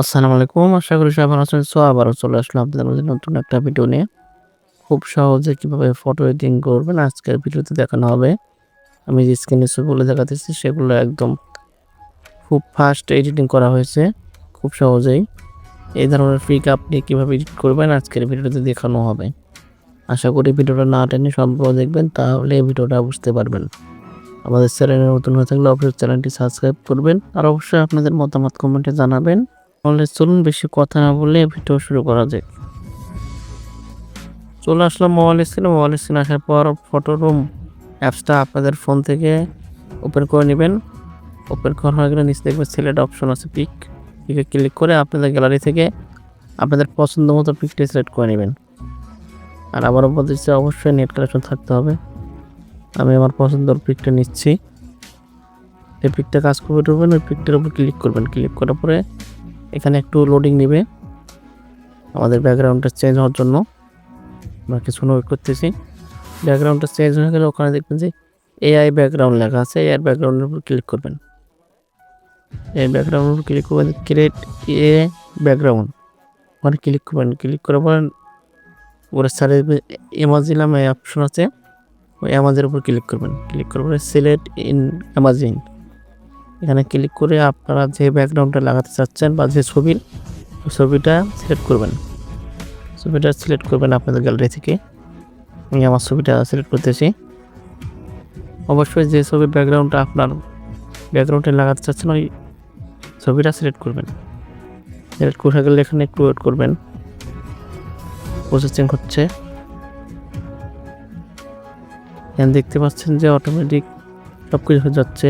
আসসালামু আলাইকুম। আশা করি সবাই ভালো আছেন। আবারও চলে আসলাম আপনাদের মাঝে নতুন একটা ভিডিও নিয়ে। খুব সহজে কিভাবে ফটো এডিটিং করবেন আজকের ভিডিওতে দেখানো হবে। আমি যে স্ক্রিনে ছবিগুলো দেখাতেছি সেগুলো একদম খুব ফাস্ট এডিটিং করা হয়েছে। খুব সহজেই। এই ধরনের পিক আপনি কিভাবে এডিট করবেন আজকের ভিডিওতে দেখানো হবে। আশা করি ভিডিওটা না টেনে সম্পূর্ণ দেখবেন, তাহলে ভিডিওটা বুঝতে পারবেন। আমাদের চ্যানেলে নতুন হয়ে থাকলে অবশ্যই চ্যানেলটি সাবস্ক্রাইব করবেন। আর অবশ্যই আপনাদের মতামত কমেন্টে জানাবেন। তাহলে চলুন বেশি কথা না বলে ভিডিও শুরু করা যাক। চলে আসলাম মোবাইল স্ক্রিনে। মোবাইল স্ক্রিনে আসার পর ফটো রুম অ্যাপসটা আপনাদের ফোন থেকে ওপেন করে নেবেন। ওপেন করা হয়ে গেলে নিচে দেখবেন সিলেক্ট অপশন আছে পিক। পিকে ক্লিক করে আপনাদের গ্যালারি থেকে আপনাদের পছন্দ মতো পিকটা সিলেক্ট করে নেবেন। আর আবারও বলতেছি, অবশ্যই নেট কানেকশন থাকতে হবে। আমি আমার পছন্দের পিকটা নিচ্ছি। এই পিকটা কাজ করবে ঢুকবেন, ওই পিকটার উপর ক্লিক করবেন। ক্লিক করার পরে এখানে একটু লোডিং নেবে আমাদের ব্যাকগ্রাউন্ডটা চেঞ্জ হওয়ার জন্য। আমরা কিছুক্ষণ ওয়েট করতেছি। ব্যাকগ্রাউন্ডটা চেঞ্জ হয়ে গেলে ওখানে দেখবেন যে এআই ব্যাকগ্রাউন্ড লেখা আছে। এআই ব্যাকগ্রাউন্ডের উপর ক্লিক করবেন। এই ব্যাকগ্রাউন্ডের উপর ক্লিক করবেন, ক্রিয়েট এ ব্যাকগ্রাউন্ড ওখানে ক্লিক করবেন। ক্লিক করার পর ওরা সাইডে ইমাজি নামে অপশন আছে, ওই ইমাজের উপর ক্লিক করবেন। ক্লিক করার পরে সিলেক্ট ইন ইমাজিন এখানে ক্লিক করে আপনারা যে ব্যাকগ্রাউন্ডটা লাগাতে চাচ্ছেন বা যে ছবিটা সিলেক্ট করবেন। ছবিটা সিলেক্ট করবেন আপনাদের গ্যালারি থেকে। আমি আমার ছবিটা সিলেক্ট করতেছি। অবশ্যই যে ছবির ব্যাকগ্রাউন্ডটা আপনার ব্যাকগ্রাউন্ডে লাগাতে চাচ্ছেন ওই ছবিটা সিলেক্ট করবেন। সিলেক্ট করে গেলে এখানে একটু ওয়েট করবেন, প্রসেসিং হচ্ছে। এখানে দেখতে পাচ্ছেন যে অটোমেটিক সব কিছু হয়ে যাচ্ছে।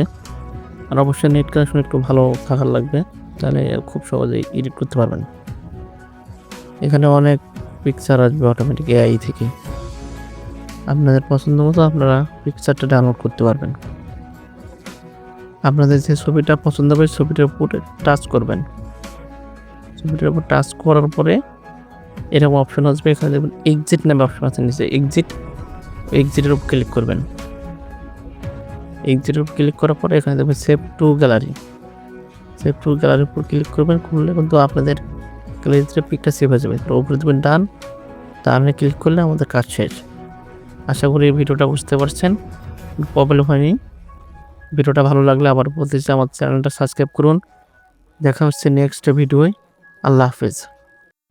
আর অবশ্যই নেট কানেকশন একটু ভালো থাকার লাগবে, তাহলে খুব সহজেই এডিট করতে পারবেন। এখানে অনেক পিকচার আসবে অটোমেটিক এআই থেকে। আপনাদের পছন্দ মতো আপনারা পিকচারটা ডাউনলোড করতে পারবেন। আপনাদের যে ছবিটা পছন্দ হবে ছবিটার উপরে টাচ করবেন। ছবিটার উপর টাচ করার পরে এরকম অপশন আসবে। এখানে দেখবেন এক্সিট নামে অপশন আছে নিচে, এক্সিটের উপর ক্লিক করবেন। এক্সিটের উপর ক্লিক করার পরে এখানে দেখবেন সেভ টু গ্যালারির উপর ক্লিক করবেন। করলে কিন্তু আপনাদের গ্যালারিতে পিকটা সেভ হয়ে যাবে। তো উপরে দেবেন ডান, ডানে ক্লিক করলে আমাদের কাজ শেষ। আশা করি এই ভিডিওটা বুঝতে পারছেন, প্রবলেম হয়নি। ভিডিওটা ভালো লাগলে আবার বলতেছি আমার চ্যানেলটা সাবস্ক্রাইব করুন। দেখা হচ্ছে নেক্সট ভিডিওয়। আল্লাহ হাফেজ।